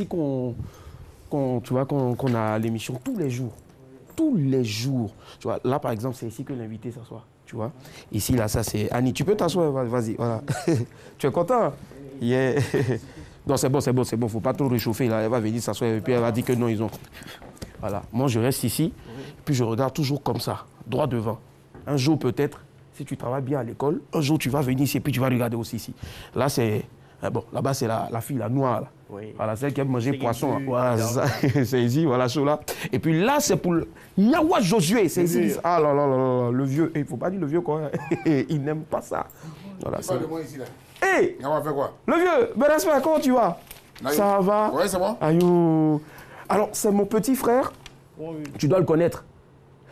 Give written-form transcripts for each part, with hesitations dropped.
qu'on a l'émission tous les jours. Tous les jours. Tu vois, là, par exemple, c'est ici que l'invité s'assoit. Tu vois. Ici, là, ça, c'est Annie. Tu peux t'asseoir, vas-y. Voilà. Tu es content? Yeah. Non, c'est bon. Faut pas trop réchauffer. Là. Elle va venir s'asseoir et puis elle va dire que non, ils ont... Voilà. Moi, je reste ici, puis je regarde toujours comme ça, droit devant. Un jour, peut-être, si tu travailles bien à l'école, un jour, tu vas venir ici et puis tu vas regarder aussi ici. Là, c'est... Bon, là-bas, c'est la fille, la noire. Là. Oui. Voilà, celle qui aime manger poisson. Voilà, c'est ici, voilà, chaud là. Et puis là, c'est pour le Nyawa Josué. C'est ici. Ah là là là là, le vieux. Il ne faut pas dire le vieux, quoi. Il n'aime pas ça. Voilà, c'est de moi ici, là. Hé! Nyawa fait quoi? Le vieux, ben respect, comment tu vas? Ça va? Ouais, c'est bon. Ayou. Alors, c'est mon petit frère. Oui. Tu dois le connaître.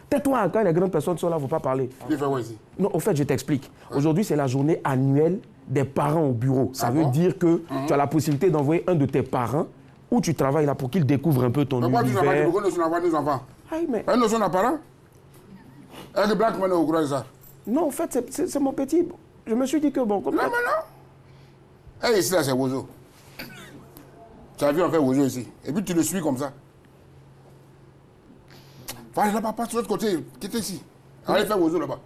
Tais-toi, quand les grandes personnes sont là, il ne faut pas parler. Il fait quoi ici? Non, au fait, je t'explique. Aujourd'hui, c'est la journée annuelle des parents au bureau. Ça veut dire que tu as la possibilité d'envoyer un de tes parents où tu travailles là pour qu'il découvre un peu ton univers. Mais pourquoi tu travailles nos enfants? Un de son apparent? Un blanc qui m'a au courant de ça? Non, en fait, c'est mon petit. Je me suis dit que bon... Comme non, mais non. Et ici, là, c'est Wozo. Tu as vu, on fait Wozo ici. Et puis, tu le suis comme ça. Va là-bas, passe de l'autre côté. Quitte ici. Allez faire Wozo là-bas.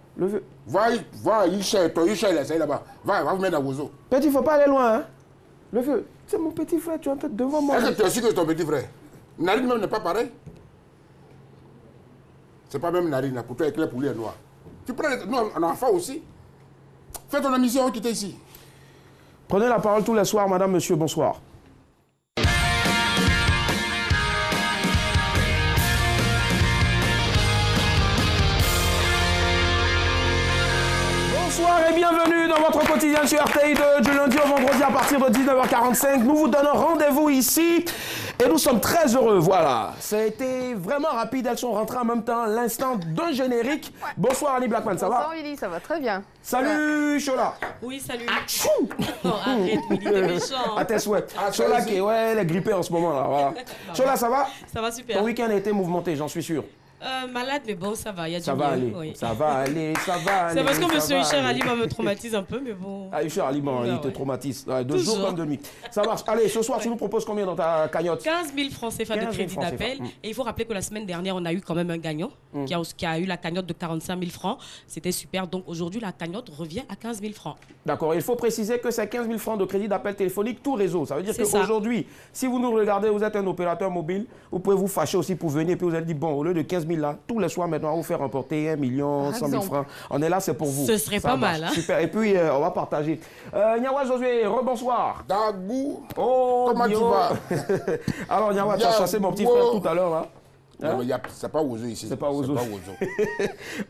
Va, Isha, il est là-bas. Va vous mettre à Wozo. Petit, il ne faut pas aller loin, hein. Le vieux, c'est mon petit frère, tu es en fait devant moi. Est-ce que tu es sûr que c'est ton petit frère? Narine même n'est pas pareil. C'est pas même Narine, pour toi, éclair pour lui est noir. Tu prends nous, on a enfant aussi. Fais ton émission, quitte ici. Prenez la parole tous les soirs, madame, monsieur, bonsoir. Bonsoir et bienvenue dans votre quotidien sur RTI du lundi au vendredi à partir de 19h45. Nous vous donnons rendez-vous ici et nous sommes très heureux. Voilà, ça a été vraiment rapide. Elles sont rentrées en même temps à l'instant d'un générique. Bonsoir Annie Blackman, ça va? Bonsoir Willy, ça va très bien. Salut Chola. Oui, salut. Non, arrête, Willy, t'es méchant. À tes souhaits. Chola qui elle est grippée en ce moment là. Voilà. Chola, ça va? Ça va super. Ton week-end a été mouvementé, j'en suis sûr. Malade, mais bon, ça va, il y a du ça va aller, oui. Ça va aller. C'est parce que monsieur Hichar Ali me traumatise un peu, mais bon. Ah, Hichar Ali, il te traumatise. De jour comme de nuit. Ça marche. Allez, ce soir, tu nous proposes combien dans ta cagnotte? 15 000 francs CFA de crédit d'appel. Et il faut rappeler que la semaine dernière, on a eu quand même un gagnant qui a eu la cagnotte de 45 000 francs. C'était super. Donc aujourd'hui, la cagnotte revient à 15 000 francs. D'accord. Il faut préciser que c'est 15 000 francs de crédit d'appel téléphonique, tout réseau. Ça veut dire qu'aujourd'hui, si vous nous regardez, vous êtes un opérateur mobile, vous pouvez vous fâcher aussi pour venir. Puis vous allez dire, bon, au lieu de 15 000 là, tous les soirs, maintenant, on va vous faire remporter 1 million, 100 000 francs. On est là, c'est pour vous. Ce serait pas mal. Hein? Super. Et puis, on va partager. Nyawa Josué, rebonsoir. Dagou. Oh, comment tu vas? Alors, Nyawa, tu as chassé mon petit frère tout à l'heure, là. Non, mais c'est pas Wozo ici. C'est pas Wozo.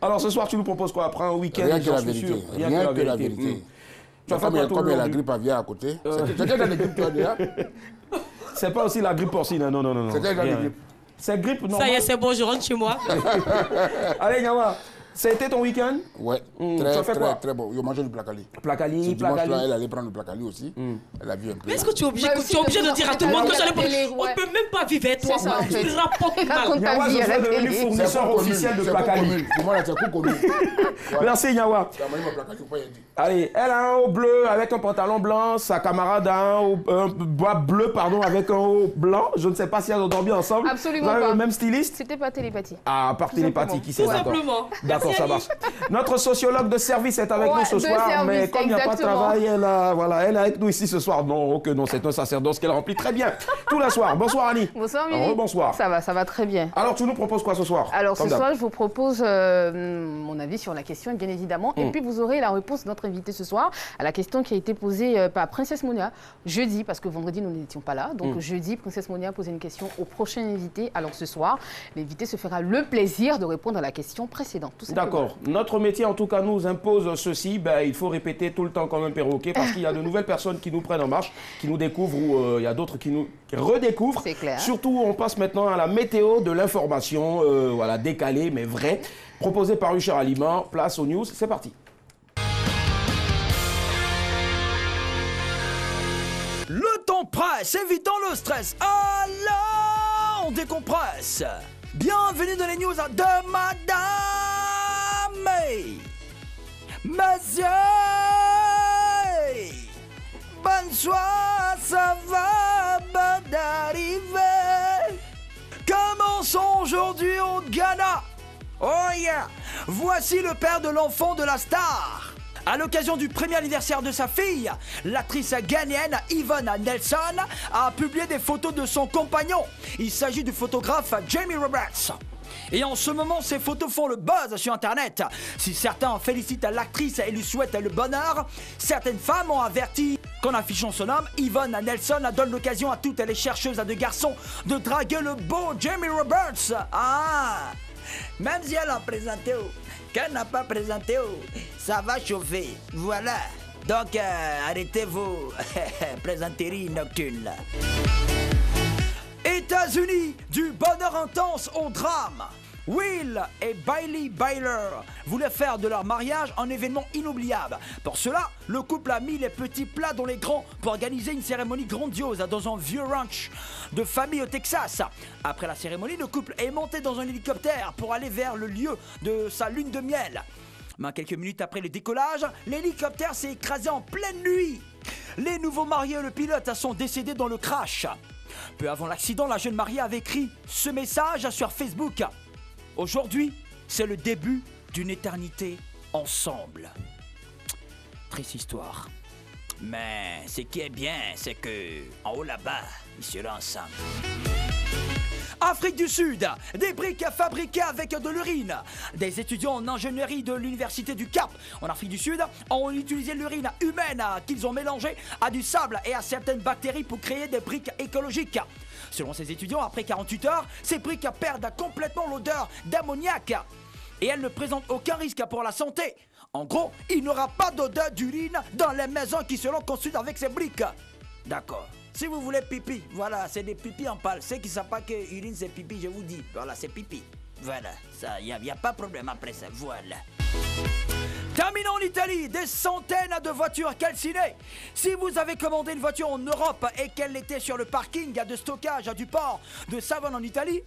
Alors, ce soir, tu nous proposes quoi? Après un week-end? Rien que la vérité. Rien que la vérité. Tu as fait comme il y a la grippe aviaire à côté. C'est quel genre de grippe tu as déjà? C'est pas aussi la grippe porcine, non. C'est quel genre de grippe? C'est grippe normale. Ça y est, c'est bon, je rentre chez moi. Allez, Nyawa, ça a été ton week-end? Ouais, très bon. Ils ont mangé du placali. Placali. Là, elle allait prendre le placali aussi. Elle a vu un peu. Mais est-ce que tu es obligé, de dire à tout le monde que j'allais prendre? On ne peut même pas vivre avec toi. Tu rapportes mal. Nyawa Josué est devenu fournisseur officiel de placali. Merci, Nyawa. Allez, elle a un haut bleu avec un pantalon blanc. Sa camarade a un bas bleu, pardon, avec un haut blanc. Je ne sais pas si elles ont dormi ensemble. Absolument pas. Vous avez pas. Le même styliste? C'était pas télépathie. Ah, par télépathie, qui sait? Tout simplement. D'accord, ça marche. Notre sociologue de service est avec nous ce soir, mais comme il n'y a pas de travail, elle est avec nous ici ce soir. Non, c'est un sacerdoce qu'elle remplit très bien. Tous les soirs. Bonsoir Annie. Bonsoir Willy. Bonsoir. Ça va très bien. Alors, tu nous proposes quoi ce soir? Alors, ce soir, je vous propose mon avis sur la question, bien évidemment. Et puis, vous aurez la réponse de notre invité ce soir à la question qui a été posée par Princesse Monia jeudi, parce que vendredi, nous n'étions pas là. Donc, jeudi, Princesse Monia a posé une question au prochain invité. Alors, ce soir, l'invité se fera le plaisir de répondre à la question précédente. D'accord. Notre métier, en tout cas, nous impose ceci. Il faut répéter tout le temps comme un perroquet parce qu'il y a de nouvelles personnes qui nous prennent en marche, qui nous découvrent ou il y a d'autres qui nous redécouvrent. C'est clair. Surtout, on passe maintenant à la météo de l'information, voilà, décalée mais vraie, proposée par Huchard Aliment. Place aux news, c'est parti. Le temps presse, évitant le stress. Alors, on décompresse. Bienvenue dans les news de Madame Messieurs. Bonsoir, ça va, Badari. aujourd'hui au Ghana. Oh yeah! Voici le père de l'enfant de la star. À l'occasion du premier anniversaire de sa fille, l'actrice ghanéenne Yvonne Nelson a publié des photos de son compagnon. Il s'agit du photographe Jamie Roberts. Et en ce moment, ces photos font le buzz sur Internet. Si certains félicitent l'actrice et lui souhaitent le bonheur, certaines femmes ont averti qu'en affichant son homme, Yvonne Nelson donne l'occasion à toutes les chercheuses de garçons de draguer le beau Jamie Roberts. Ah! Même si elle a présenté, qu'elle n'a pas présenté, ça va chauffer. Voilà. Donc, arrêtez vos plaisanteries nocturnes. États-Unis, du bonheur intense au drame. Will et Bailey Byler voulaient faire de leur mariage un événement inoubliable. Pour cela, le couple a mis les petits plats dans les grands pour organiser une cérémonie grandiose dans un vieux ranch de famille au Texas. Après la cérémonie, le couple est monté dans un hélicoptère pour aller vers le lieu de sa lune de miel. Mais quelques minutes après le décollage, l'hélicoptère s'est écrasé en pleine nuit. Les nouveaux mariés et le pilote sont décédés dans le crash. Peu avant l'accident, la jeune mariée avait écrit ce message sur Facebook. Aujourd'hui, c'est le début d'une éternité ensemble. Triste histoire. Mais ce qui est bien, c'est que en haut là-bas, ils seront ensemble. Afrique du Sud, des briques fabriquées avec de l'urine. Des étudiants en ingénierie de l'université du Cap en Afrique du Sud ont utilisé l'urine humaine qu'ils ont mélangée à du sable et à certaines bactéries pour créer des briques écologiques. Selon ces étudiants, après 48 heures, ces briques perdent complètement l'odeur d'ammoniac et elles ne présentent aucun risque pour la santé. En gros, il n'y aura pas d'odeur d'urine dans les maisons qui seront construites avec ces briques. D'accord. Si vous voulez pipi, voilà, c'est des pipis en pâle. Ceux qui ne savent pas que urine c'est pipi, je vous dis, voilà, c'est pipi. Voilà, ça, il n'y a pas de problème après ça, voilà. Terminons en Italie, des centaines de voitures calcinées. Si vous avez commandé une voiture en Europe et qu'elle était sur le parking de stockage du port de Savone en Italie,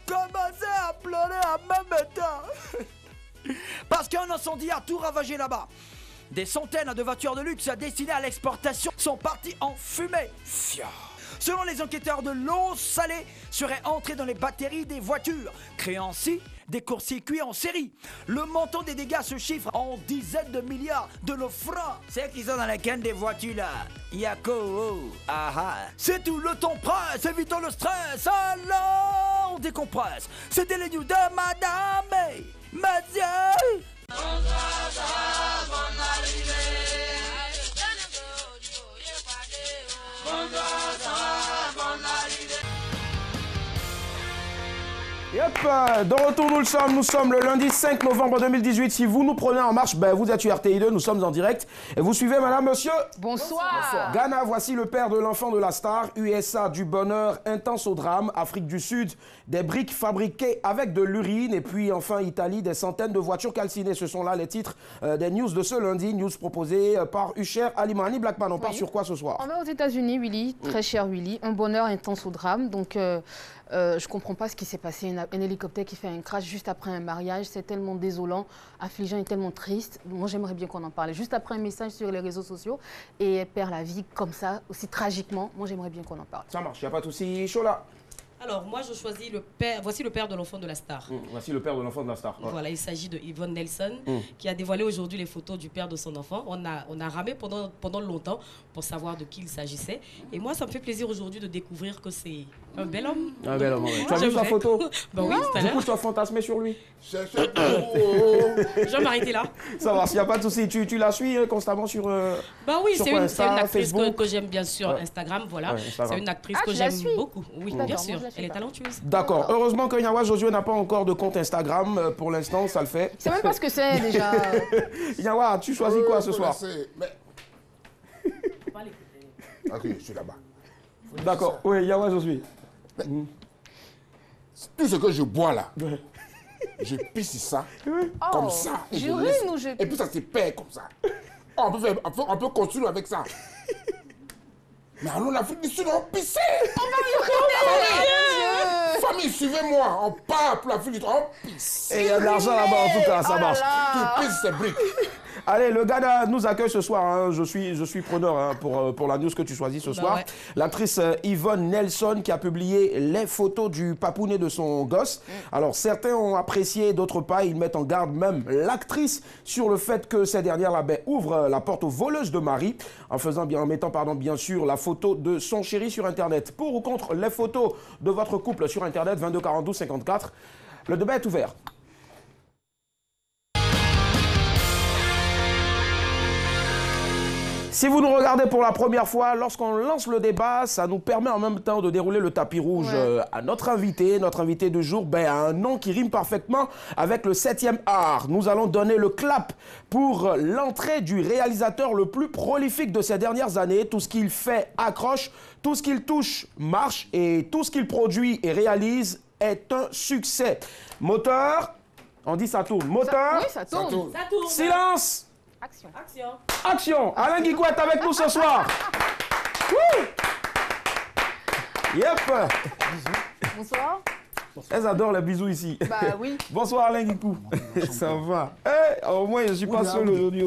commencez à pleurer en même temps. Parce qu'un incendie a tout ravagé là-bas. Des centaines de voitures de luxe destinées à l'exportation sont parties en fumée. Selon les enquêteurs, de l'eau salée serait entrée dans les batteries des voitures, créant ainsi des court-circuits en série. Le montant des dégâts se chiffre en dizaines de milliards de nos francs. C'est qui sont dans les cannes des voitures là. Yako, aha. C'est tout, le temps presse, évitons le stress. Alors on décompresse. C'était les news de Madame Mathieu. Yep, de retour nous sommes le lundi 5 novembre 2018. Si vous nous prenez en marche, ben vous êtes sur RTI2, nous sommes en direct. Et vous suivez madame, monsieur. Bonsoir. Ghana, voici le père de l'enfant de la star. USA, du bonheur intense au drame. Afrique du Sud, des briques fabriquées avec de l'urine. Et puis enfin Italie, des centaines de voitures calcinées. Ce sont là les titres des news de ce lundi. News proposées par Usher Alimani Blackman. On part sur quoi ce soir? On va aux États-Unis, Willy, très cher Willy. Un bonheur intense au drame. Donc je comprends pas ce qui s'est passé. Un hélicoptère qui fait un crash juste après un mariage, c'est tellement désolant, affligeant et tellement triste. Moi, j'aimerais bien qu'on en parle. Juste après un message sur les réseaux sociaux et elle perd la vie comme ça, aussi tragiquement. Moi, j'aimerais bien qu'on en parle. Ça marche, il n'y a pas de souci. Chola. Alors, moi, je choisis le père. Voici le père de l'enfant de la star. Voici le père de l'enfant de la star. Voilà, il s'agit de Yvonne Nelson, qui a dévoilé aujourd'hui les photos du père de son enfant. On a ramé pendant longtemps pour savoir de qui il s'agissait. Et moi, ça me fait plaisir aujourd'hui de découvrir que c'est un bel homme. Un bel homme, oui. Tu as vu sa photo? Ben oui, tout à l'heure. Du coup, tu as fantasmé sur lui? Je vais m'arrêter là. Ça va, s'il n'y a pas de souci. Tu la suis constamment sur bah oui, sur c'est une actrice Facebook que j'aime bien sur Instagram. Voilà, c'est une actrice que j'aime beaucoup. Oui, bien sûr. Elle est talentueuse. D'accord. Heureusement que Nyawa Josué n'a pas encore de compte Instagram. Pour l'instant, ça le fait. C'est même pas ce que c'est déjà. Nyawa, tu choisis quoi ce soir? Ok, je suis là-bas. D'accord. Oui, Nyawa Josué. Tout ce que je bois là, je pisse ça, comme ça. Et, et puis ça se perd comme ça. Oh, on peut construire avec ça. Mais allons l'Afrique du Sud, on pissait. Famille, suivez-moi. On part pour l'Afrique du Sud, on pisse. Et il y a de l'argent là-bas en tout cas, ça marche. Tu pisses ces briques. Allez, le Ghana nous accueille ce soir. Hein. Je suis preneur hein, pour la news que tu choisis ce soir. Ouais. L'actrice Yvonne Nelson qui a publié les photos du papounet de son gosse. Alors, certains ont apprécié, d'autres pas. Ils mettent en garde même l'actrice sur le fait que ces dernières là, ouvrent la porte aux voleuses de mari en mettant bien sûr la photo de son chéri sur Internet. Pour ou contre les photos de votre couple sur Internet, 22 42 54. Le débat est ouvert. Si vous nous regardez pour la première fois, lorsqu'on lance le débat, ça nous permet en même temps de dérouler le tapis rouge à notre invité du jour, a un nom qui rime parfaitement avec le 7e art. Nous allons donner le clap pour l'entrée du réalisateur le plus prolifique de ces dernières années. Tout ce qu'il fait accroche, tout ce qu'il touche marche et tout ce qu'il produit et réalise est un succès. Moteur, on dit ça tourne. Moteur, oui, ça tourne. Ça tourne. Silence. Action. Action. Action. Alain Guicou est avec nous ce soir. Yep. Bonsoir. Elles adorent les bisous ici. Bah oui. Bonsoir Alain Guicou. Ça va. Au moins, je ne suis pas seul aujourd'hui.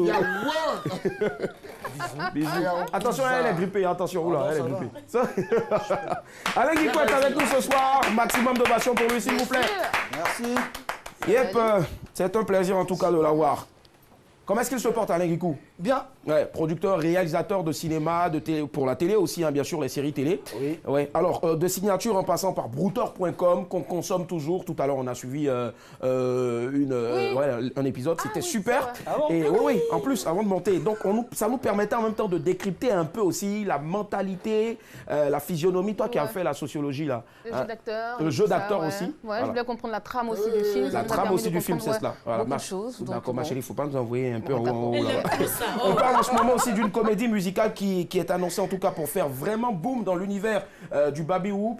Bisous. Attention, elle est grippée. Attention, elle est grippée. Alain Guicou est avec nous ce soir. Maximum de passion pour lui, s'il vous plaît. Merci. Yep. C'est un plaisir en tout cas de l'avoir. Comment est-ce qu'il se porte, Alain Guicou? Bien. Ouais, producteur, réalisateur de cinéma, de télé, pour la télé aussi, hein, bien sûr, les séries télé. Oui. Ouais. Alors, de signature en passant par brouteur.com, qu'on consomme toujours. Tout à l'heure, on a suivi un épisode, c'était super. Et oui, en plus, avant de monter. Donc, ça nous permettait en même temps de décrypter un peu aussi la mentalité, la physionomie. Toi qui as fait la sociologie, là. Le jeu d'acteur. Le jeu d'acteur aussi. Ouais, voilà. Je voulais comprendre la trame aussi du film. La trame aussi du film, c'est cela. Voilà, beaucoup de choses. D'accord, ma chérie, il ne faut pas nous envoyer un peu en haut. On parle en ce moment aussi d'une comédie musicale qui est annoncée en tout cas pour faire vraiment boom dans l'univers du baby wood,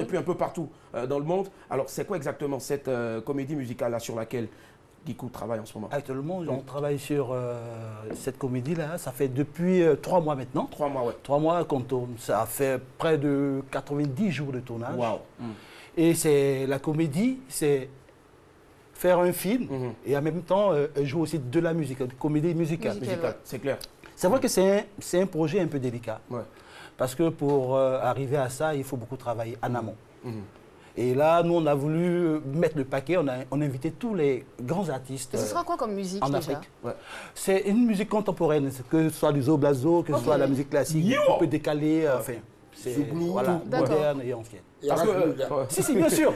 et puis un peu partout dans le monde. Alors c'est quoi exactement cette comédie musicale-là sur laquelle Guicou travaille en ce moment? Actuellement, on travaille sur cette comédie-là. Ça fait depuis 3 mois maintenant. 3 mois, ouais. 3 mois qu'on tourne. Ça a fait près de 90 jours de tournage. Wow. Et la comédie, c'est faire un film et en même temps jouer aussi de la musique, de comédie musicale. C'est clair. C'est vrai que c'est un projet un peu délicat. Ouais. Parce que pour arriver à ça, il faut beaucoup travailler en amont. Et là, nous, on a voulu mettre le paquet, on a invité tous les grands artistes. Et ce sera quoi comme musique en déjà? Afrique. C'est une musique contemporaine, que ce soit du zoblazo, que ce soit la musique classique, on peut décaler, enfin, c'est moderne et ancienne. Parce que, si, bien sûr.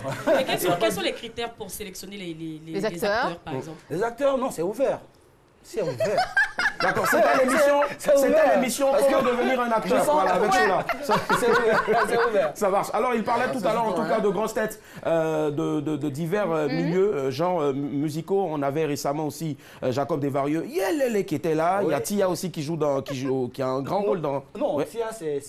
Quels sont les critères pour sélectionner les acteurs, par exemple? Les acteurs, non, c'est ouvert. C'est ouvert. D'accord, c'était l'émission Comment devenir un acteur. Voilà, avec cela. C'est ouvert. Ça marche. Alors, il parlait tout à l'heure, en tout cas, de grosses têtes de divers milieux, genres musicaux. On avait récemment aussi Jacob Desvarieux, qui était là. Il y a Tia aussi qui a un grand rôle dans. Non, Tia, c'est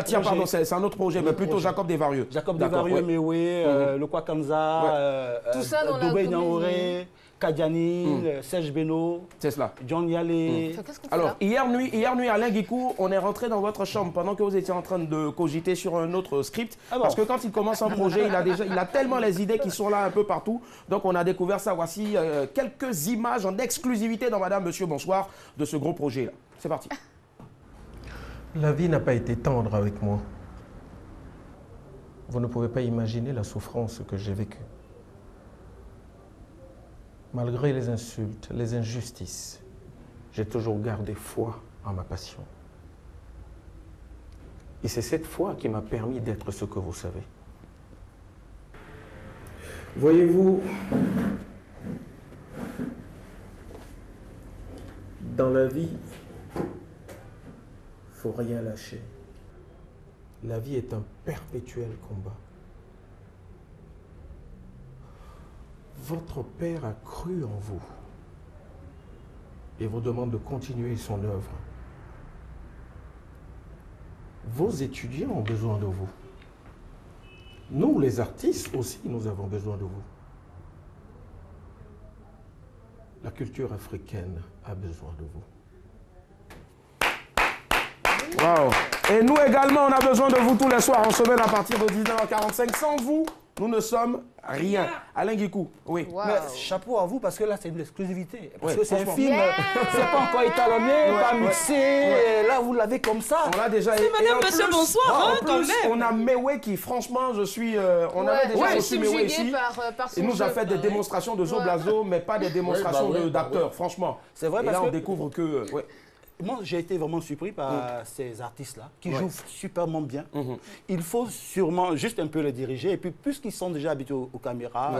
Tia, pardon, c'est un autre projet, mais plutôt Jacob Desvarieux. Jacob Desvarieux, Mewe, le Kwakanza, tout ça dans la comédie. Kadiani, Serge Beno, c'est cela. John Yale. Alors, hier nuit, Alain Guicou, on est rentré dans votre chambre pendant que vous étiez en train de cogiter sur un autre script. Parce que quand il commence un projet, il a tellement les idées qui sont là un peu partout. Donc, on a découvert ça. Voici quelques images en exclusivité dans Madame, Monsieur, Bonsoir de ce gros projet-là. C'est parti. La vie n'a pas été tendre avec moi. Vous ne pouvez pas imaginer la souffrance que j'ai vécue. Malgré les insultes, les injustices, j'ai toujours gardé foi en ma passion. Et c'est cette foi qui m'a permis d'être ce que vous savez. Voyez-vous, dans la vie, il ne faut rien lâcher. La vie est un perpétuel combat. Votre père a cru en vous et vous demande de continuer son œuvre. Vos étudiants ont besoin de vous. Nous, les artistes aussi, nous avons besoin de vous. La culture africaine a besoin de vous. Wow. Et nous également, on a besoin de vous tous les soirs en semaine à partir de 19h45. Sans vous, Nous ne sommes rien. Alain Guikou, oui. Wow. Mais chapeau à vous, parce que là, c'est une exclusivité. Parce ouais, que c'est un film, c'est pas encore étalonné, pas mixé. Là, vous l'avez comme ça. On l'a déjà. Madame, monsieur, bonsoir, en plus, on a Mewe qui, franchement, on avait déjà reçu Mewe ici. Il nous a fait des démonstrations de Zoblazo, mais pas des démonstrations d'acteurs, franchement. C'est vrai, et là, on découvre que... Moi, j'ai été vraiment surpris par ces artistes-là, qui jouent superment bien. Il faut sûrement juste un peu les diriger. Et puis, puisqu'ils sont déjà habitués aux caméras,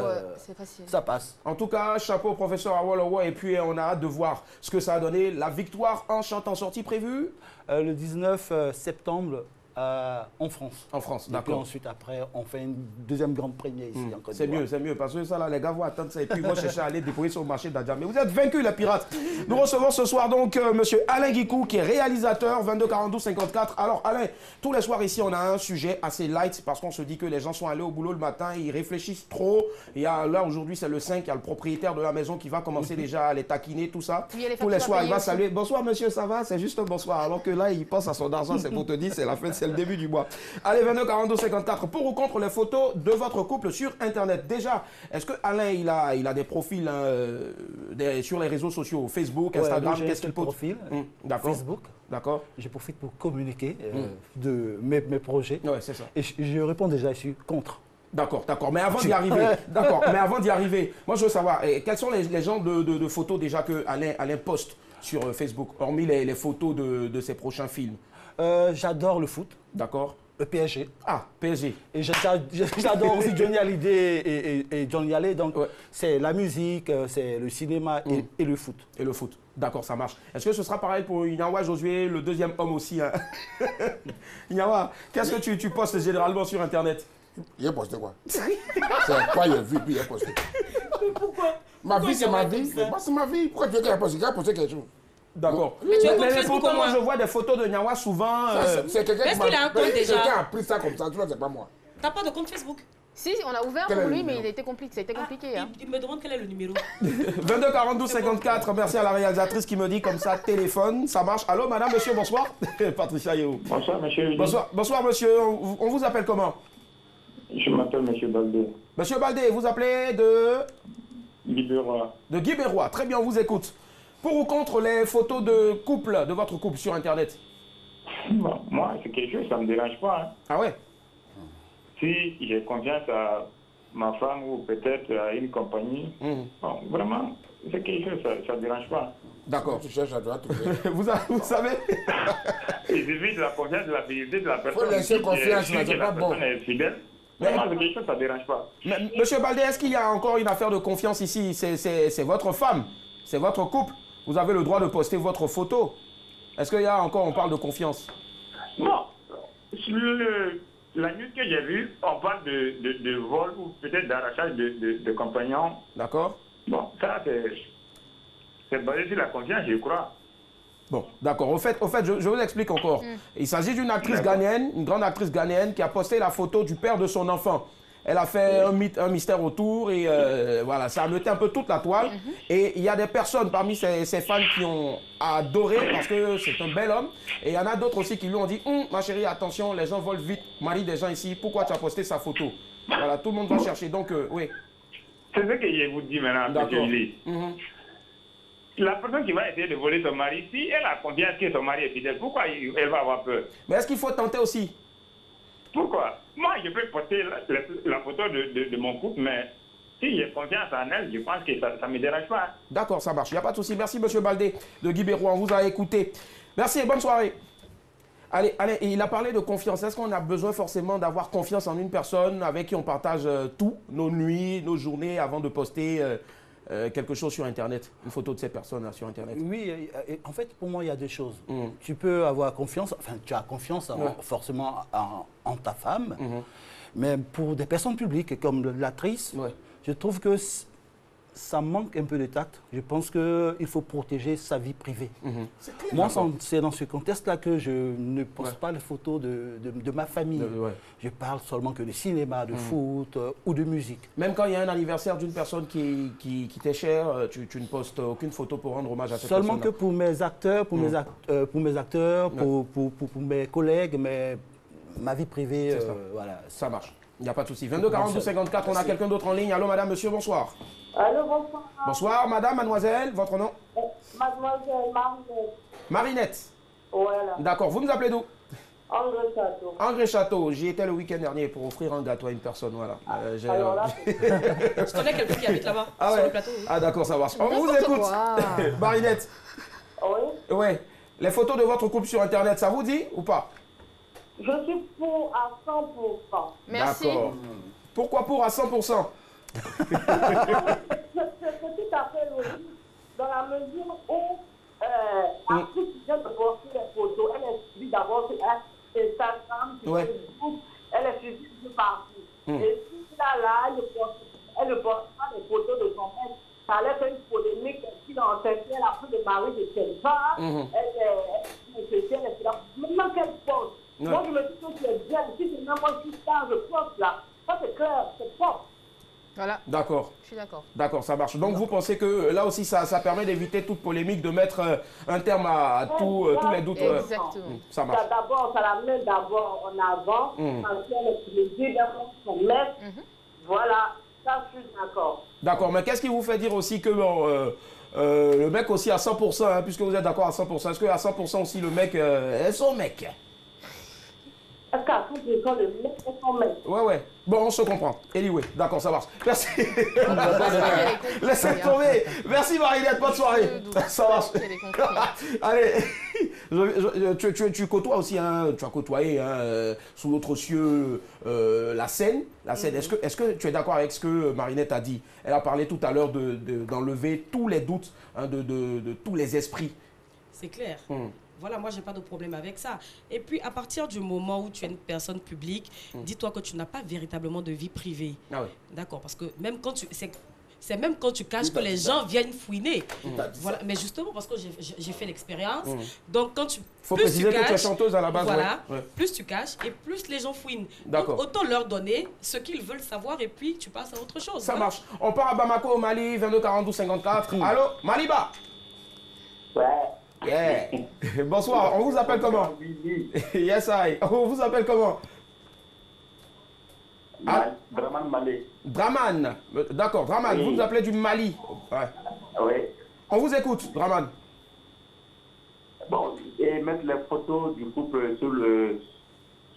ça passe. En tout cas, chapeau, professeur Awolowo. Et puis, on a hâte de voir ce que ça a donné. La victoire en chant en sortie prévue le 19 septembre. En France. En France, d'accord. Et puis ensuite, après, on fait une deuxième grande première ici en Côte d'Ivoire. C'est mieux, parce que ça, là, les gars vont attendre ça. Et puis, moi, je cherche à aller déployer sur le marché d'Adja. Mais vous êtes vaincus, les pirates. Nous recevons ce soir, donc, monsieur Alain Guikou, qui est réalisateur, 22 42 54. Alors, Alain, tous les soirs, ici, on a un sujet assez light, parce qu'on se dit que les gens sont allés au boulot le matin, ils réfléchissent trop. Il y a, là, aujourd'hui, c'est le 5, il y a le propriétaire de la maison qui va commencer déjà à les taquiner, tout ça. Tous les soirs, il va saluer. Bonsoir, monsieur, ça va? C'est juste un bonsoir. Alors que là, il pense à son argent, c'est pour te dire, c'est la fin, c'est le début du mois. Allez, 22 42 54, pour ou contre les photos de votre couple sur Internet. Déjà, est-ce que Alain, il a des profils sur les réseaux sociaux, Facebook, Instagram, qu'est-ce qu'il poste? Facebook. D'accord. Je profite pour communiquer de mes projets. Ouais, c'est ça. Et je réponds déjà, je suis contre. D'accord, d'accord. Mais avant d'y arriver, moi je veux savoir, quels sont les genres de photos déjà que Alain poste sur Facebook, hormis les photos de ses prochains films? J'adore le foot. D'accord. Le PSG. Ah, PSG. Et j'adore aussi Johnny Hallyday et Johnny Hallyday. Donc, c'est la musique, c'est le cinéma et le foot. Et le foot. D'accord, ça marche. Est-ce que ce sera pareil pour Inyawa Josué, le deuxième homme aussi hein? Inyawa, qu'est-ce que tu postes généralement sur Internet? Il a posté quoi? C'est quoi il a vu, puis il a posté. Mais pourquoi? Ma vie, c'est ma vie. Moi, c'est ma vie. Pourquoi tu veux qu'il a posté? Il a posté quelque chose. D'accord. Mais tu les photos, moi je vois des photos de Nyawa souvent. C'est quelqu'un qui a un compte déjà. Quelqu'un a pris ça comme ça, tu vois, c'est pas moi. T'as pas de compte Facebook? Si, on a ouvert pour lui, mais il était compliqué. Ça a été compliqué. Il me demande quel est le numéro. 22 42 54. Merci à la réalisatrice qui me dit comme ça, téléphone, ça marche. Allô, madame, monsieur, bonsoir. Patricia Yeo. Bonsoir, monsieur. Bonsoir, monsieur. On vous appelle comment? Je m'appelle monsieur Baldé. Monsieur Baldé, vous appelez de Guy Bérois. De Guy Bérois. Très bien, on vous écoute. Pour ou contre les photos de votre couple sur Internet? Bon, moi, c'est quelque chose, ça ne me dérange pas. Hein. Ah ouais? Si j'ai confiance à ma femme ou peut-être à une compagnie, bon, vraiment, c'est quelque chose, ça ne dérange pas. D'accord. Tu cherches à droite. Vous savez? Il suffit de la confiance, de la fidélité de la personne. Il faut laisser confiance, c'est pas bon. La personne est fidèle. Vraiment, c'est quelque chose, ça ne dérange pas. Mais, monsieur Baldé, est-ce qu'il y a encore une affaire de confiance ici? C'est votre femme, c'est votre couple. Vous avez le droit de poster votre photo. Est-ce qu'il y a encore, on parle de confiance? Non. La nuit que j'ai vue, on parle de vol ou peut-être d'arrachage de compagnons. D'accord. Bon, ça, c'est basé sur la confiance, je crois. Bon, d'accord. Au fait, je vous explique encore. Il s'agit d'une actrice ghanéenne, une grande actrice ghanéenne, qui a posté la photo du père de son enfant. Elle a fait un mystère autour et voilà, ça a mené un peu toute la toile. Et il y a des personnes parmi ces fans qui ont adoré parce que c'est un bel homme. Et il y en a d'autres aussi qui lui ont dit ma chérie, attention, les gens volent vite. Marie des gens ici, pourquoi tu as posté sa photo? Voilà, tout le monde va chercher. Donc, oui. C'est ce que je vous dis maintenant, M. Julie. La personne qui va essayer de voler son mari, si elle a confiance que son mari est fidèle, pourquoi elle va avoir peur? Mais est-ce qu'il faut tenter aussi? Pourquoi? Moi, je peux poster la photo de mon couple, mais si j'ai confiance en elle, je pense que ça ne me dérange pas. D'accord, ça marche. Il n'y a pas de souci. Merci, monsieur Baldé de Guy Bérois. On vous a écouté. Merci et bonne soirée. Allez, il a parlé de confiance. Est-ce qu'on a besoin forcément d'avoir confiance en une personne avec qui on partage tout, nos nuits, nos journées, avant de poster quelque chose sur Internet, une photo de cette personne sur Internet? Oui, en fait, pour moi, il y a deux choses. Tu peux avoir confiance, enfin, tu as confiance forcément en ta femme, mais pour des personnes publiques comme l'actrice, je trouve que ça manque un peu de tact. Je pense qu'il faut protéger sa vie privée. Moi, c'est dans ce contexte-là que je ne poste pas les photos de ma famille. Je parle seulement que de cinéma, de foot ou de musique. Même quand il y a un anniversaire d'une personne qui t'est chère, tu ne postes aucune photo pour rendre hommage à cette personne? Seulement que pour mes acteurs, pour mes collègues, ma vie privée, voilà. Ça marche. Il n'y a pas de souci. 22 42 54, on a quelqu'un d'autre en ligne. Allô, madame, monsieur, bonsoir. Allô, bonsoir. Bonsoir, madame, mademoiselle, votre nom? Mademoiselle Marinette. Marinette. Voilà. D'accord, vous nous appelez d'où? André Château. André Château, j'y étais le week-end dernier pour offrir un gâteau à une personne, voilà. Alors là, je connais quelqu'un qui habite là-bas, sur le plateau. Oui. Ah d'accord, ça marche. On vous écoute. Marinette. Oui. Ouais. Les photos de votre couple sur Internet, ça vous dit ou pas? Je suis pour à 100%. Merci. D'accord. Pourquoi pour à 100%? C'est tout à fait logique, dans la mesure où Afrique vient de poster les photos, elle est suivie d'abord sur Instagram, sur Facebook, elle est suivie de partout. Et si là, elle ne poste pas les photos de son mec, ça allait faire une polémique qui dans elle a pris le mari de quelqu'un, elle est là. Maintenant qu'elle poste, moi je me dis que c'est bien, si c'est même moi qui je poste là, ça c'est clair, c'est propre. Voilà. D'accord. Je suis d'accord. D'accord, ça marche. Donc vous pensez que là aussi ça permet d'éviter toute polémique, de mettre un terme à tous les doutes. Exactement. Ça marche. Ça la met d'abord en avant, parce qu'elle est plaisir d'avoir son mec. Voilà, ça je suis d'accord. D'accord, mais qu'est-ce qui vous fait dire aussi que le mec aussi à 100%, hein, puisque vous êtes d'accord à 100%, est-ce qu'à 100% aussi le mec est son mec? Est-ce qu'à 100% le mec est son mec? Ouais. Bon, on se comprend. Anyway, d'accord, ça marche. Merci. Laissez tomber. Merci Marinette, bonne soirée. Ça marche. Allez, tu côtoies aussi, hein, tu as côtoyé sous l'autre cieux la scène. Est-ce que tu es d'accord avec ce que Marinette a dit? Elle a parlé tout à l'heure d'enlever tous les doutes, hein, de tous les esprits. C'est clair. Voilà, moi, je n'ai pas de problème avec ça. Et puis, à partir du moment où tu es une personne publique, dis-toi que tu n'as pas véritablement de vie privée. Ah oui. D'accord, parce que même quand c'est même quand tu caches que les gens viennent fouiner. Voilà, mais justement, parce que j'ai fait l'expérience. Donc, quand tu... Faut préciser que tu es chanteuse à la base. Voilà, plus tu caches et plus les gens fouinent. Donc, autant leur donner ce qu'ils veulent savoir et puis tu passes à autre chose. Ça marche. On part à Bamako, au Mali, 22 42 54. Allô, Maliba? Ouais. Yeah. Bonsoir, on vous appelle comment? Yes, I. On vous appelle comment? Draman Malé. Draman, d'accord, Draman, vous nous appelez du Mali. Oui. On vous écoute, Draman. Bon, et mettre les photos du couple sur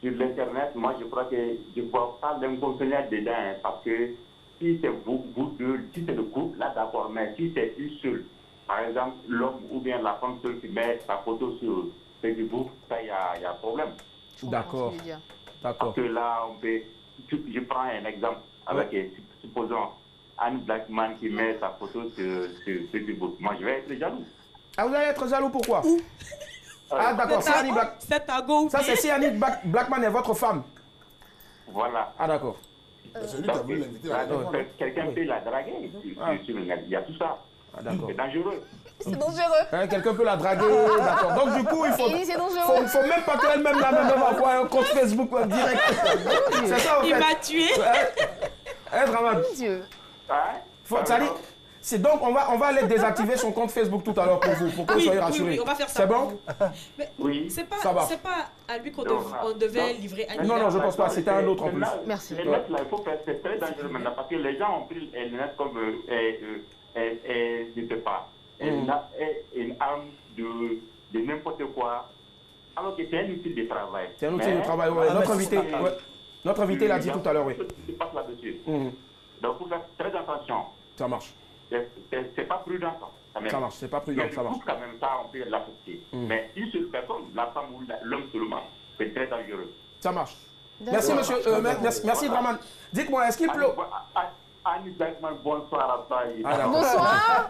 l'internet, moi je crois que je ne vois pas l'inconvénient dedans, hein, parce que si c'est vous deux, si c'est le couple, là d'accord, mais si c'est une seule, par exemple, l'homme ou bien la femme seule qui met sa photo sur Facebook, ça, il y a problème. D'accord. Parce que là, on peut... Je prends un exemple avec, supposons, Anne Blackman qui met sa photo sur Facebook. Moi, je vais être jaloux. Ah, vous allez être jaloux, pourquoi? Ah, d'accord, c'est Annie Blackman. C'est un go. Ça, c'est si Annie Blackman est votre femme. Voilà. Ah, d'accord. Quelqu'un peut la draguer sur le net. Il y a tout ça. Ah, d'accord. C'est dangereux. C'est dangereux. Quelqu'un peut la draguer, d'accord. Donc du coup, il faut même pas qu'elle-même envoie un compte Facebook direct. C'est ça en fait. Il m'a tué. Draman. Mon Dieu. C'est donc on va aller désactiver son compte Facebook tout à l'heure pour vous, pour que vous soyez rassurés. Oui, on va faire ça. C'est bon? Oui. C'est pas à lui qu'on devait livrer Annie. Non, je pense pas. C'était un autre en plus. Merci. Les lettres là, il faut faire, c'est très dangereux maintenant parce que les gens ont pris les lettres comme je ne sais pas. Une arme de n'importe quoi. Alors que c'est un outil de travail. C'est un outil de travail, oui. Notre invité l'a dit tout à l'heure, oui. Je passe là-dessus. Donc, il faut faire très attention. Ça marche. C'est pas prudent, ça. Ça marche, c'est pas prudent, ça marche. Quand même, ça, on peut l'affecter. Mais une seule personne, la femme ou l'homme seulement, c'est très dangereux. Ça marche. Merci, monsieur. Merci, Draman. Dites-moi, est-ce qu'il pleut? Annie Blackman, bonsoir à toi. Bonsoir.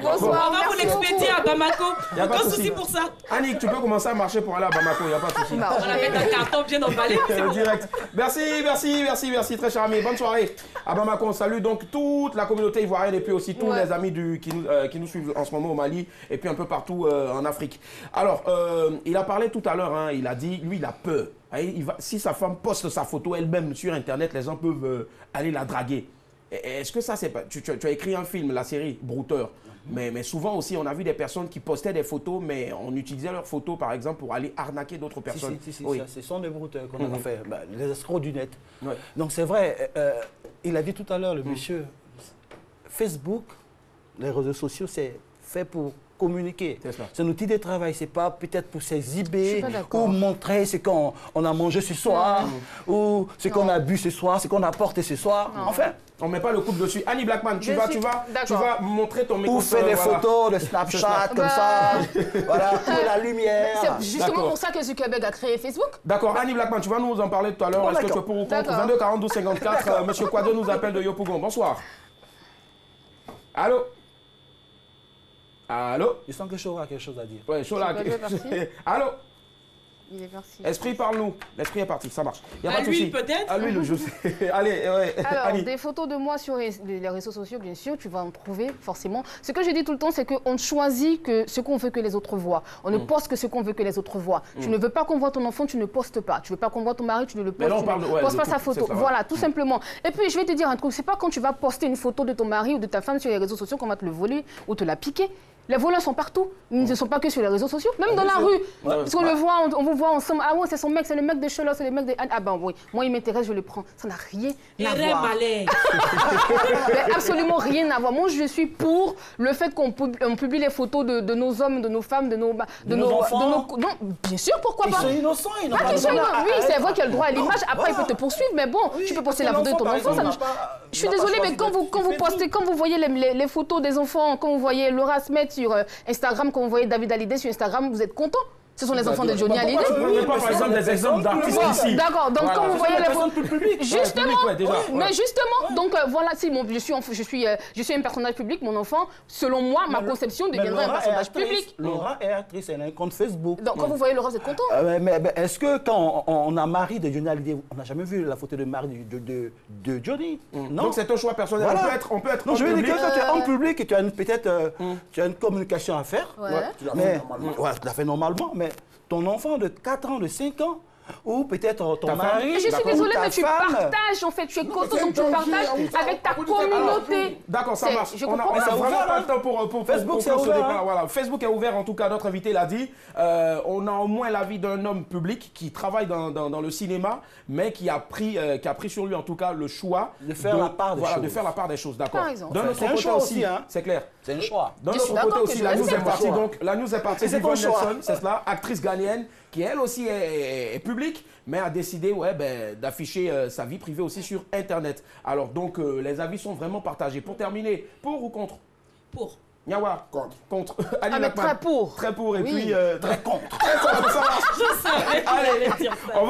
Bonsoir. On va vous l'expédier à Bamako. Pas de souci pour ça. Annick, tu peux commencer à marcher pour aller à Bamako, il n'y a pas de souci. On va mettre un carton bien emballé. Direct. Merci, très cher ami. Bonne soirée. À Bamako, on salue donc toute la communauté ivoirienne et puis aussi tous les amis qui nous suivent en ce moment au Mali et puis un peu partout en Afrique. Alors, il a parlé tout à l'heure, hein, il a dit, lui, il a peur. Si sa femme poste sa photo elle-même sur Internet, les gens peuvent aller la draguer. Est-ce que ça, c'est pas... Tu as écrit un film, la série Brouteur, mais souvent aussi, on a vu des personnes qui postaient des photos, mais on utilisait leurs photos, par exemple, pour aller arnaquer d'autres personnes. Oui. Ce sont des brouteurs qu'on a fait, les escrocs du net. Ouais. Donc c'est vrai, il a dit tout à l'heure, le monsieur, Facebook, les réseaux sociaux, c'est fait pour communiquer. C'est un outil de travail, c'est pas peut-être pour s'exhiber ou montrer ce qu'on a mangé ce soir ou ce qu'on a bu ce soir, ce qu'on a porté ce soir. Enfin, on met pas le couple dessus. Annie Blackman, tu vas montrer ton mécontentement. Ou faire des photos de Snapchat comme ça. Voilà, pour la lumière. C'est justement pour ça que Zuckerberg a créé Facebook. D'accord, Annie Blackman, tu vas nous en parler tout à l'heure. Est-ce que tu es pour ou contre? 22 42 54. Monsieur Quado nous appelle de Yopougon. Bonsoir. Allô? Allô? Je sens que Chola a quelque chose à dire. Oui, Chola a quelque chose. Allô? Il est parti. Esprit, parle-nous. L'esprit est parti, ça marche. Y a pas de souci. Peut-être. À lui, je sais. Allez, ouais. Alors, des photos de moi sur les réseaux sociaux, bien sûr, tu vas en trouver forcément. Ce que je dis tout le temps, c'est qu'on choisit que ce qu'on veut que les autres voient. On ne poste que ce qu'on veut que les autres voient. Tu ne veux pas qu'on voit ton enfant, tu ne postes pas. Tu ne veux pas qu'on voit ton mari, tu ne le postes pas. Tu ne postes pas sa photo. Voilà, tout simplement. Et puis, je vais te dire un truc. C'est pas quand tu vas poster une photo de ton mari ou de ta femme sur les réseaux sociaux qu'on va te le voler ou te la piquer. Les voleurs sont partout. Ils ne sont pas que sur les réseaux sociaux, même dans la rue. Parce qu'on le voit, on vous voit ensemble. Ah ouais, c'est son mec, c'est le mec de Chola, c'est le mec de Anne. Ah ben oui, moi il m'intéresse, je le prends. Ça n'a rien à voir. Mais absolument rien à voir. Moi je suis pour le fait qu'on publie les photos de nos hommes, de nos femmes, de nos enfants. Non, bien sûr, pourquoi pas. Ils sont innocents, ils n'ont pas besoin. Oui, c'est vrai qu'il a le droit à l'image. Après, il peut te poursuivre, mais bon, tu peux poster la photo de ton enfant. Je suis désolée, mais quand vous postez, quand vous voyez les photos des enfants, quand vous voyez Laura Smet sur Instagram, quand vous voyez David Hallyday sur Instagram, vous êtes content? Ce sont les enfants de Johnny Hallyday. Je ne pas par exemple des exemples d'artistes ici. D'accord, donc quand vous voyez les photos justement, mais justement, donc voilà, si je suis un personnage public, mon enfant, selon moi, ma conception deviendrait un personnage public. Laura est actrice, elle a un compte Facebook. Donc quand vous voyez Laura, vous êtes content? Mais est-ce que quand on a mari de Johnny Hallyday, on n'a jamais vu la photo de mari de Johnny? Non. Donc c'est un choix personnel. On peut être non, je veux dire que quand tu es en public et tu as peut-être une communication à faire, tu la fais normalement. Mais ton enfant de 4 ans, de 5 ans, ou peut-être ton mari. Mais je suis désolée, mais tu partages en fait, tu es content, donc tu partages avec ta communauté. D'accord, ça marche. On n'a vraiment pas le temps pour Facebook, c'est ouvert. Voilà, Facebook est ouvert, en tout cas, notre invité l'a dit. On a au moins l'avis d'un homme public qui travaille dans le cinéma, mais qui a pris sur lui, en tout cas, le choix de faire la part des choses. De faire la part des choses, d'accord. D'un autre côté aussi, c'est clair. C'est un choix. D'un autre côté aussi, la news est partie. Donc, la news est partie. Yvonne Nelson, c'est cela, actrice ghanéenne, qui elle aussi est publique, mais a décidé d'afficher sa vie privée aussi sur Internet. Alors donc, les avis sont vraiment partagés. Pour terminer, pour ou contre? Pour. Nyawa, contre. Très pour. Très pour et puis très contre. Très contre, ça marche. Je sais. Allez, on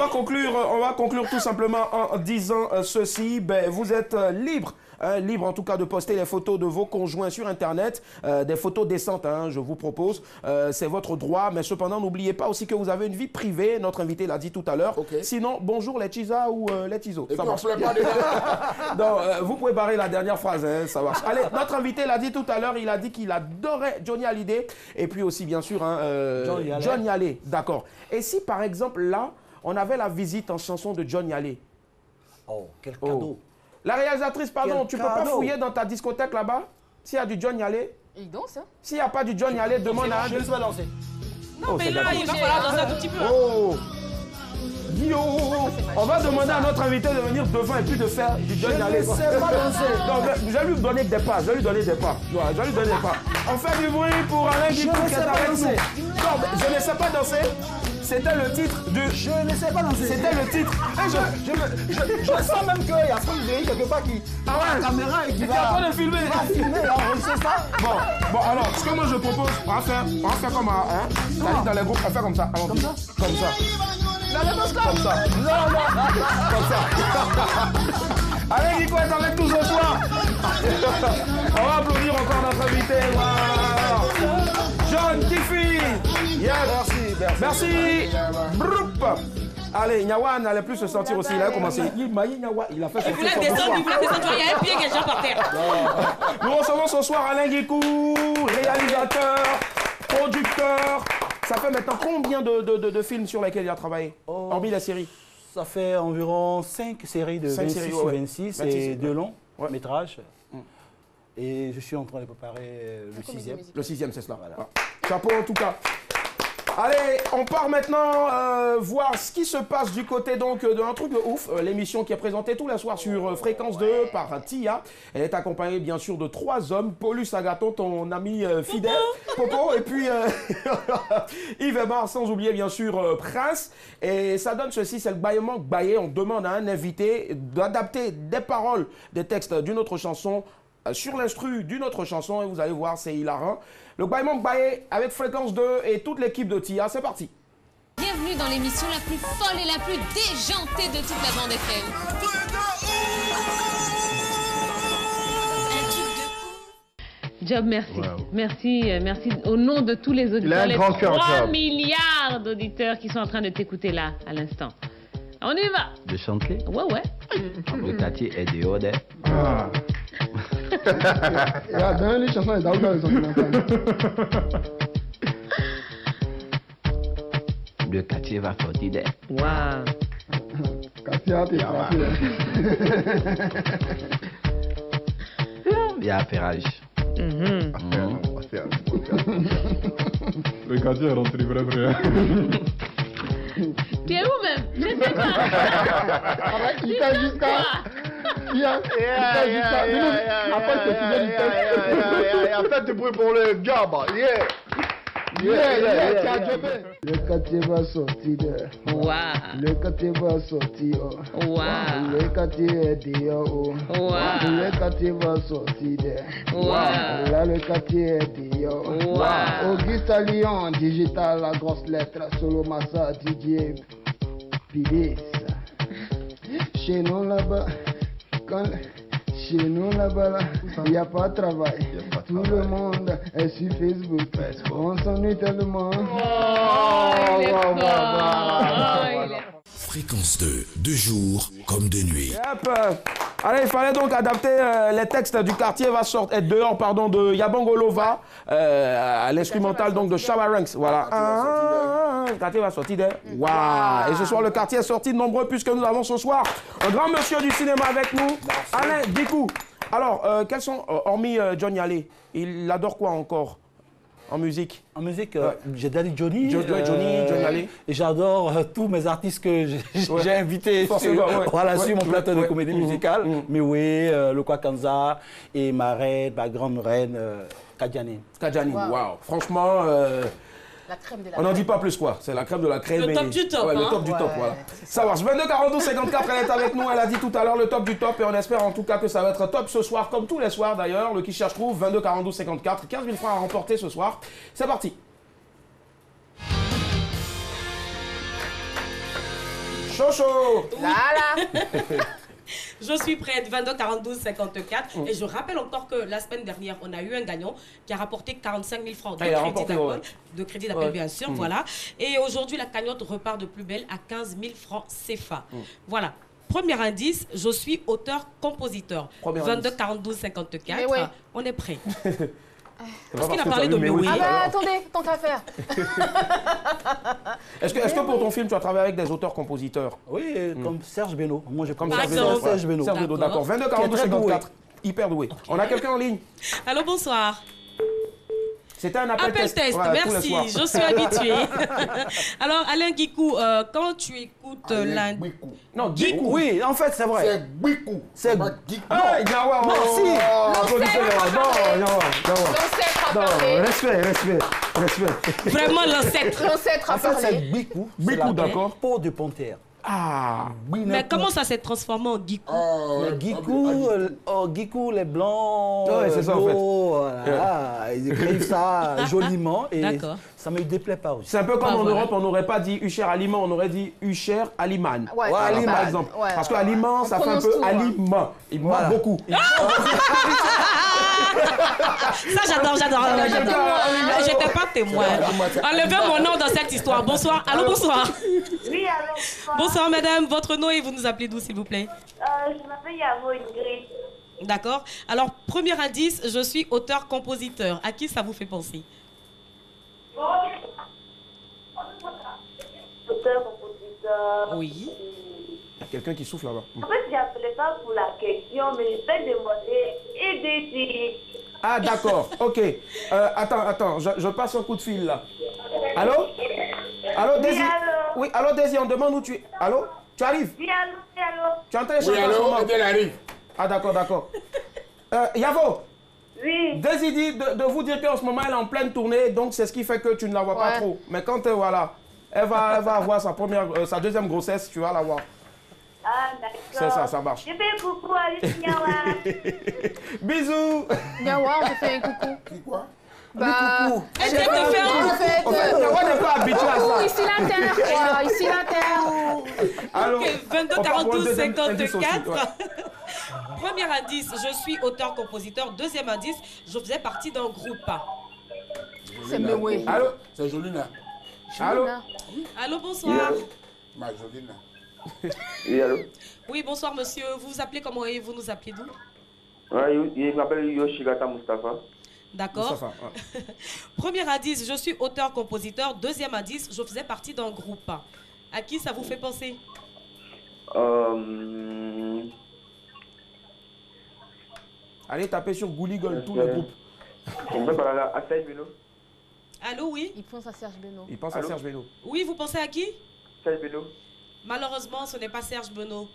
va conclure tout simplement en disant ceci. Vous êtes libre. Libre en tout cas de poster les photos de vos conjoints sur Internet, des photos décentes, je vous propose, c'est votre droit, mais cependant n'oubliez pas aussi que vous avez une vie privée, notre invité l'a dit tout à l'heure, sinon bonjour les Chisa ou les Tizo, ça marche. Donc vous pouvez barrer la dernière phrase, ça marche. Allez, notre invité l'a dit tout à l'heure, il a dit qu'il adorait Johnny Hallyday, et puis aussi bien sûr Johnny Hallyday, d'accord. Et si par exemple là, on avait la visite en chanson de Johnny Hallyday? Oh, quel cadeau. La réalisatrice, pardon, tu ne peux pas fouiller dans ta discothèque là-bas? S'il y a du Johnny Hallyday? Il danse, hein? S'il n'y a pas du Johnny Hallyday, demande à un... Je ne sais pas danser. Non, mais là, il va falloir danser un tout petit peu. On va demander à notre invité de venir devant et puis de faire du Johnny Hallyday. Je ne sais pas danser. Je vais lui donner des pas, On fait du bruit pour Alain Guicou qui est avec nous. Je ne sais pas danser. C'était le titre du... Je ne sais pas danser. C'était le titre. Je sens même qu'il y a Frédéric quelque part qui... Ah ouais, la caméra et qui va... en train de filmer. Il va filmer, on sait ça. Bon, alors, ce que moi je propose, on va faire comme dans les groupes, on va faire comme ça. Comme ça? Comme ça. La réponse comme ça. Non. Comme ça. Allez, Nico est avec nous ce soir. On va applaudir encore notre invité. Wow. John Tiffy. Yes. Merci. Broup. Allez, Nyawa n'allait plus se sentir aussi. Il a commencé. Il a fait son Il voulait descendre. Il y a un pied qui est déjà par terre. Nous recevons ce soir Alain Guicou, réalisateur, producteur. Ça fait maintenant combien de films sur lesquels il a travaillé, hormis la série? Ça fait environ 5 séries de 26 ou 26 et 2 longs. métrage. Et je suis en train de préparer le 6e. Le 6e, c'est cela. Voilà. Chapeau en tout cas. Allez, on part maintenant voir ce qui se passe du côté donc d'un truc de ouf. L'émission qui est présentée tous les soirs sur Fréquence 2 par Tia. Elle est accompagnée bien sûr de 3 hommes. Paulus Agathon, ton ami fidèle, Popo, et puis Yves Emar, sans oublier bien sûr Prince. Et ça donne ceci, c'est le bâillement baillé. On demande à un invité d'adapter des paroles, des textes d'une autre chanson sur l'instru d'une autre chanson. Et vous allez voir, c'est hilarant. Le Baïmon Baye avec Fréquence 2 et toute l'équipe de Tia, c'est parti. Bienvenue dans l'émission la plus folle et la plus déjantée de toute la bande FM. Job, merci. Wow. Merci au nom de tous les auditeurs, les 3 milliards d'auditeurs qui sont en train de t'écouter là, à l'instant. On y va. De chanter? Ouais. Le quartier est dehors. Dans les chansons, le quartier va sortir d'air. Waouh. Il y a affairage. Le quartier est rentré vrai. Tu es où même? Je sais pas. Il t'a jusqu'à... Faites du bruit pour le gars, Le quartier va sortir de. Le quartier va sortir. Le quartier est dehors. Le quartier va sortir de. Là, le quartier est dehors. Auguste à Lyon, digital, la grosse lettre. Solo Massa, Didier, Pilis. Chez nous là-bas. Chez nous là-bas, il n'y a pas de travail. Tout le monde est sur Facebook. On s'ennuie tellement. Fréquence 2, de jour comme de nuit. Yep. Allez, il fallait donc adapter les textes du quartier va sortir dehors, pardon, de Yabangolova à l'instrumental donc de Shabba Ranks. Voilà. Le quartier va sortir de. Waouh. Et ce soir, le quartier est sorti de nombreux puisque nous avons ce soir un grand monsieur du cinéma avec nous, Alain Guikou. Alors, quels sont, hormis Johnny Hallyday, il adore quoi encore en musique? En musique, j'ai dit Johnny. Johnny Hallyday. Et j'adore tous mes artistes que j'ai invités sur mon plateau de comédie musicale. Mais oui, le Kwakanza et ma reine, ma grande reine, Kadjani. Kadjani, waouh. Franchement, la crème de la on n'en dit pas plus quoi. C'est la crème de la crème. Le top du top. Le top du top, voilà. Ça marche. 22 42 54, elle est avec nous. Elle a dit tout à l'heure le top du top. Et on espère en tout cas que ça va être top ce soir, comme tous les soirs d'ailleurs. Le qui cherche trouve. 22 42 54. 15 000 francs à remporter ce soir. C'est parti. Chaud. Là. Je suis prête, 22 42 54. Et je rappelle encore que la semaine dernière, on a eu un gagnant qui a rapporté 45 000 francs de crédit d'appel, bien sûr. Voilà. Et aujourd'hui, la cagnotte repart de plus belle à 15 000 francs CFA. Voilà. Premier indice, je suis auteur-compositeur. 22 42 54. Oui. On est prêt. Parce qu'il a parlé de oui. Ah bah attendez, tant qu'à faire. Est-ce que pour ton film, tu as travaillé avec des auteurs-compositeurs? Oui, comme Serge Beno. Moi, j'ai comme Serge Beno. D'accord. 22 42 54. Hyper doué. On a quelqu'un en ligne. Allô, bonsoir. C'était un appel test. Voilà, merci, je suis habituée. Alors, Alain Guikou, quand tu écoutes Non, Guikou. Oui, en fait, c'est vrai. C'est Guikou. C'est Guikou. Respect. Vraiment l'ancêtre. L'ancêtre a parlé. C'est Guikou. Guikou, d'accord. Peau de panthère. Ah. Mais comment ça s'est transformé en Guikou? Guikou, les blancs, ouais, c'est ça en fait. Voilà, ils écrivent ça joliment et ça ne me déplaît pas aussi. C'est un peu comme en Europe, on n'aurait pas dit Usher Aliment, on aurait dit Usher Aliman. Ouais, Aliman, par exemple. Parce que Aliment, ça fait un peu Aliment. Il manque beaucoup. Ça, j'adore. J'étais pas témoin. Enlevez mon nom dans cette histoire. Bonsoir. Allô, bonsoir. Oui, allô. Bonsoir, madame. Votre nom et vous nous appelez d'où, s'il vous plaît? Je m'appelle Yavo Ingrid. D'accord. Alors, premier indice, je suis auteur-compositeur. À qui ça vous fait penser? Auteur-compositeur. Oui. quelqu'un qui souffle là-bas. En fait, j'appelais pas pour la question, mais je vais demander et des. Ah, d'accord, ok. Attends, je passe un coup de fil là. Allô? Allô, Daisy? Oui, allô, Daisy, on demande où tu es. Allô? Tu arrives? Oui, allô? Tu es en train de chanter en ce moment? Oui, elle arrive. Ah, d'accord. Yavo? Oui. Daisy dit de vous dire qu'en ce moment, elle est en pleine tournée, donc c'est ce qui fait que tu ne la vois pas trop. Mais quand, voilà, elle va avoir sa deuxième grossesse, tu vas la voir. Ah, d'accord. C'est ça, ça marche. Je fais un coucou à Nyawa. Bisous. Nyawa, on te fait un coucou. Qui quoi? Bah, elle vient de faire un coucou. Nyawa n'est pas habitué à ça. Ici la terre, quoi. Ici la terre. Alors, ok, 22 42 54. Aussi, Premier indice, je suis auteur-compositeur. Deuxième indice, je faisais partie d'un groupe. C'est Mewé. Allô? C'est Jolina. Allô? Allô, bonsoir. Ma Jolina. Oui, allô? Oui, bonsoir, monsieur. Vous vous appelez comment et vous nous appelez d'où? Il m'appelle Yoshigata Mustafa. D'accord. Premier indice, je suis auteur-compositeur. Deuxième indice, je faisais partie d'un groupe. À qui ça vous fait penser? Allez taper sur Gouligol, tout le groupe. On peut parler à Serge Beno. Allô, oui? Il pense à Serge Beno. Il pense à Serge Beno. Oui, vous pensez à qui? Serge Beno. Malheureusement, ce n'est pas Serge Beno.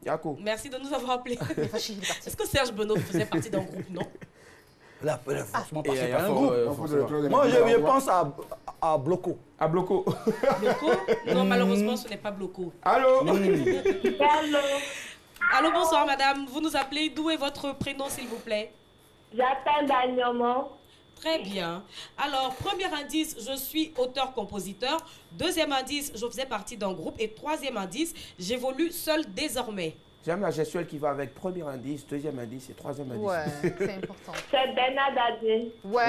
Yako. Merci de nous avoir appelés. Est-ce que Serge Beno faisait partie d'un groupe? Non. Là, franchement, il y a un groupe. Moi, je pense à Bloco. À Bloco. Bloco? Non, malheureusement, ce n'est pas Bloco. Allô? Allô? Allô, bonsoir, madame. Vous nous appelez. D'où est votre prénom, s'il vous plaît? J'appelle Dagnomo. Très bien. Alors, premier indice, je suis auteur-compositeur. Deuxième indice, je faisais partie d'un groupe. Et troisième indice, j'évolue seul désormais. J'aime la gestuelle qui va avec premier indice, deuxième indice et troisième indice. Ouais, c'est important. C'est Benadadine. Ouais.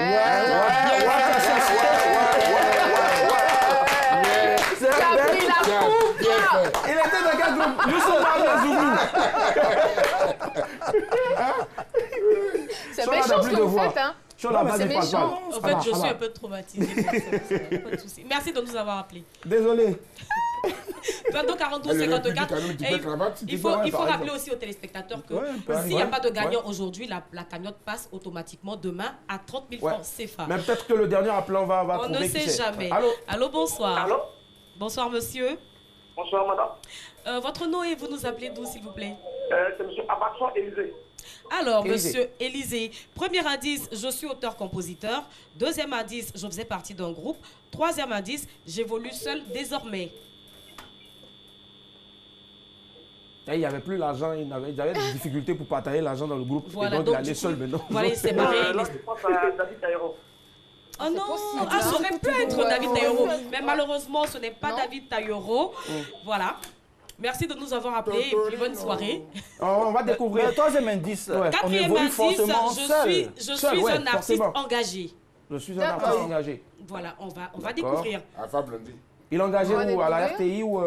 C'est pris la coupe. Il était dans quel groupe? Nous sommes dans les Zougous. C'est méchant ce que vous faites, hein? C'est méchant. En fait, je suis un peu traumatisée. Pas de souci. Merci de nous avoir appelés. Désolé. 22 42 54. Il faut rappeler aussi aux téléspectateurs que s'il n'y a pas de gagnant aujourd'hui, la cagnotte passe automatiquement demain à 30 000 francs CFA. Mais peut-être que le dernier appelant va on trouver. On ne sait jamais. Allô, bonsoir. Allô? Bonsoir, monsieur. Bonsoir, madame. Votre nom et vous nous appelez d'où, s'il vous plaît? C'est monsieur Abaxon Élisée. Alors, monsieur Élisée, premier indice, je suis auteur-compositeur. Deuxième indice, je faisais partie d'un groupe. Troisième indice, j'évolue seul désormais. Il n'y avait plus l'argent, il avait des difficultés pour partager l'argent dans le groupe. Voilà, et donc il allait seul maintenant. Voilà, il s'est barré. Je pense à David Taïro. Oh non, ça aurait pu être David Taïro. Mais malheureusement, ce n'est pas David Taïro. Voilà. Merci de nous avoir appelés et puis bonne soirée. On va découvrir. Le troisième indice, quatrième indice, je suis un artiste engagé. Je suis un artiste engagé. Voilà, on va découvrir. Il est engagé où? À la RTI ou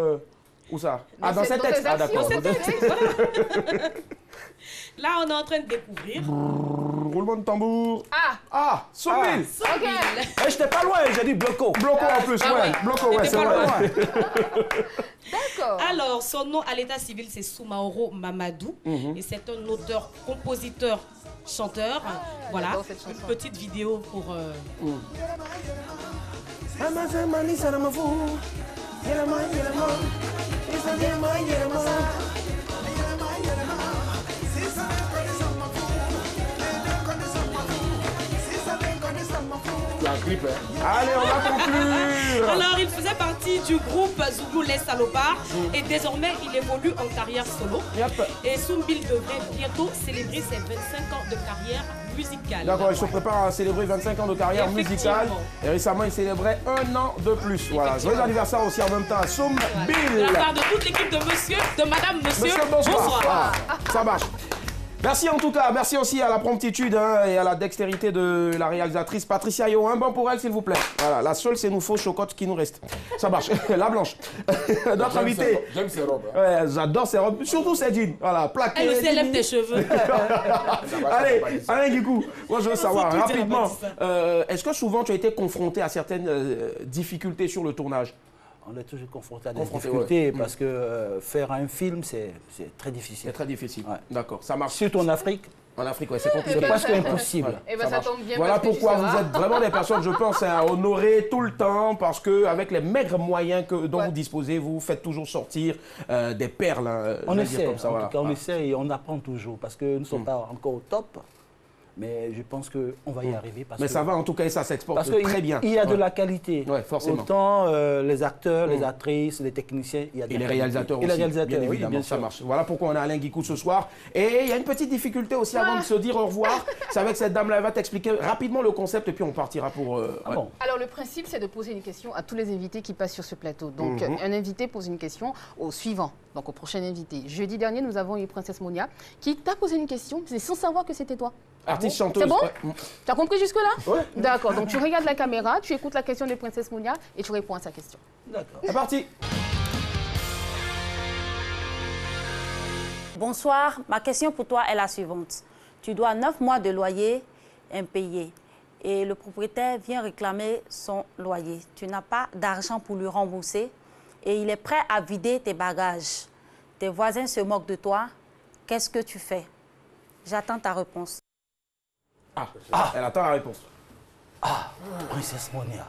où ça? Ah, dans ses textes. Ah, d'accord. Là, on est en train de découvrir. Roulement de tambour. Ah, Soumil. Ok. J'étais pas loin, j'ai dit Bloco. Bloco en plus, ouais. Bloco, ouais, c'est vrai. D'accord. Alors, son nom à l'état civil, c'est Soumaoro Mamadou. Et c'est un auteur, compositeur, chanteur. Voilà, une petite vidéo pour... Allez, on va conclure. Alors, il faisait partie du groupe Zougou Les Salopards et désormais, il évolue en carrière solo. Et Soumbil devrait bientôt célébrer ses 25 ans de carrière musicale. D'accord, il se prépare à célébrer 25 ans de carrière musicale. Et récemment, il célébrait 1 an de plus. Voilà, joyeux anniversaire aussi en même temps à Soumbil. De la part de toute l'équipe de monsieur, de madame, monsieur, bonsoir. Voilà, ça marche. Merci en tout cas, merci aussi à la promptitude et à la dextérité de la réalisatrice Patricia Yo. Un bon pour elle s'il vous plaît. Voilà, la seule c'est nous faux chocottes qui nous reste. Ça marche, la blanche. Notre invité. J'aime ses robes. Ouais, j'adore ses robes, surtout ses jeans. Voilà, plaqué. Elle aussi, elle aime tes cheveux. Allez, Alain Guikou, moi je veux savoir rapidement, est-ce que souvent tu as été confronté à certaines difficultés sur le tournage? On est toujours confronté à des difficultés parce que faire un film, c'est très difficile. C'est très difficile, d'accord. Ça marche. Surtout en Afrique. En Afrique, oui, c'est compliqué. C'est presque impossible. Et ben, ça tombe bien. Voilà pourquoi vous êtes vraiment des personnes, je pense, à honorer tout le temps, parce qu'avec les maigres moyens dont vous disposez, vous faites toujours sortir des perles. On essaie, comme ça, en tout cas, on essaie et on apprend toujours, parce que nous ne sommes pas encore au top. Mais je pense qu'on va y arriver. Mais ça va en tout cas et ça s'exporte très bien. Il y a de la qualité. Ouais, forcément. Autant les acteurs, les actrices, les techniciens, il y a de la qualité. Les réalisateurs aussi. Et les réalisateurs, bien évidemment, bien ça marche. Voilà pourquoi on a Alain Guicou ce soir. Et il y a une petite difficulté aussi avant de se dire au revoir. C'est avec cette dame-là, elle va t'expliquer rapidement le concept et puis on partira pour... Bon. Alors le principe, c'est de poser une question à tous les invités qui passent sur ce plateau. Donc un invité pose une question au suivant, donc au prochain invité. Jeudi dernier, nous avons eu Princesse Monia qui t'a posé une question, c'est sans savoir que c'était toi. Artiste chanteuse. C'est bon? Tu as compris jusque-là? Oui. D'accord, donc tu regardes la caméra, tu écoutes la question de Princesse Monia et tu réponds à sa question. D'accord. C'est parti. Bonsoir, ma question pour toi est la suivante. Tu dois 9 mois de loyer impayé et le propriétaire vient réclamer son loyer. Tu n'as pas d'argent pour lui rembourser et il est prêt à vider tes bagages. Tes voisins se moquent de toi. Qu'est-ce que tu fais? J'attends ta réponse. Elle attend la réponse. Princesse Monia.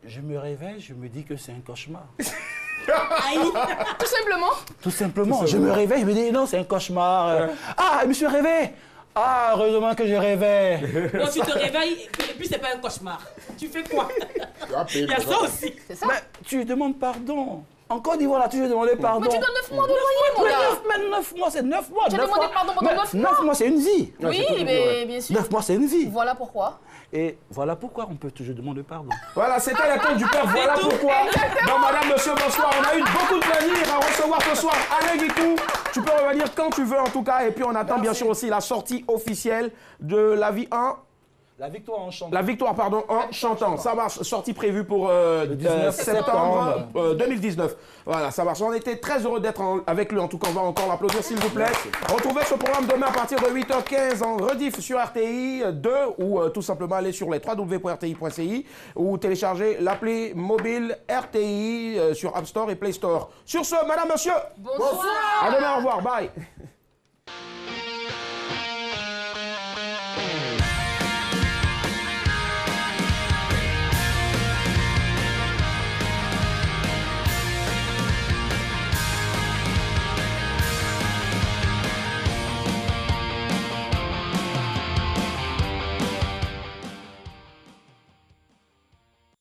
Je me réveille, je me dis que c'est un cauchemar. Tout simplement? Tout simplement. Je me réveille, je me dis non, c'est un cauchemar. Je me suis réveillé. Heureusement que je rêvais. Bon, tu te réveilles et puis c'est pas un cauchemar. Tu fais quoi? Il y a ça aussi. Ça? Mais tu demandes pardon. En Côte d'Ivoire, on a toujours demandé pardon. Mais tu donnes 9 mois de loyer, mon gars. 9 mois, c'est 9 mois. Tu as demandé pardon pendant 9 mois. 9 mois, c'est une vie. Oui, mais bien sûr. 9 mois, c'est une vie. Voilà pourquoi. Et voilà pourquoi on peut toujours demander pardon. Voilà, c'était la tante du père. Voilà pourquoi. Bon, madame, monsieur, bonsoir. On a eu beaucoup de plaisir à recevoir ce soir Alain Guicou. Tu peux revenir quand tu veux, en tout cas. Et puis, on attend bien sûr aussi la sortie officielle de La Vie en... La victoire en chantant. La victoire, pardon, en chantant. Ça marche. Sortie prévue pour le 19 septembre 2019. Voilà, ça marche. On était très heureux d'être avec lui. En tout cas, on va encore l'applaudir, s'il vous plaît. Retrouvez ce programme demain à partir de 8h15 en rediff sur RTI 2 ou tout simplement aller sur les www.rti.ci ou télécharger l'appli mobile RTI sur App Store et Play Store. Sur ce, madame, monsieur. Bonsoir. À demain, au revoir. Bye.